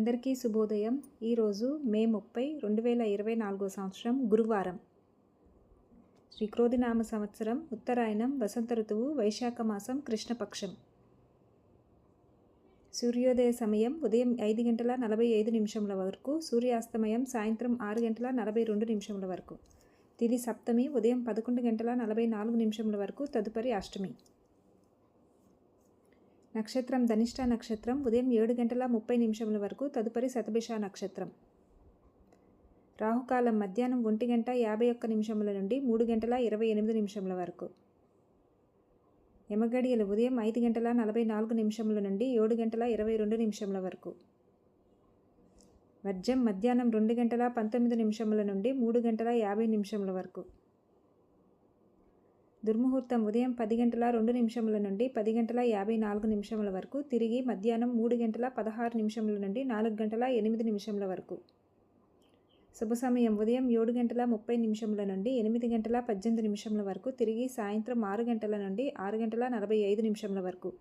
అందరికీ శుభోదయం. ఈరోజు మే 30, 2024 సంవత్సరం గురువారం. శ్రీ క్రోధినామ సంవత్సరం, ఉత్తరాయణం, వసంత ఋతువు, వైశాఖ మాసం, కృష్ణపక్షం. సూర్యోదయ సమయం ఉదయం 5:45 వరకు, సూర్యాస్తమయం సాయంత్రం 6:42 వరకు. తిథి సప్తమి ఉదయం 11:44 వరకు, తదుపరి అష్టమి. నక్షత్రం ధనిష్ట నక్షత్రం ఉదయం 7:30 వరకు, తదుపరి శతభిష నక్షత్రం. రాహుకాలం మధ్యాహ్నం 1:51 నుండి 3:28 వరకు. యమగడియలు ఉదయం 5:44 నుండి 7:22 వరకు. వర్జం మధ్యాహ్నం 2:19 నుండి 3:50 వరకు. దుర్ముహూర్తం ఉదయం 10:02 నుండి 10:54 వరకు, తిరిగి మధ్యాహ్నం 3:16 నుండి 4:08 వరకు. శుభ సమయం ఉదయం 7:30 నుండి 8:18 వరకు, తిరిగి సాయంత్రం 6 గంటల నుండి 6:45 వరకు.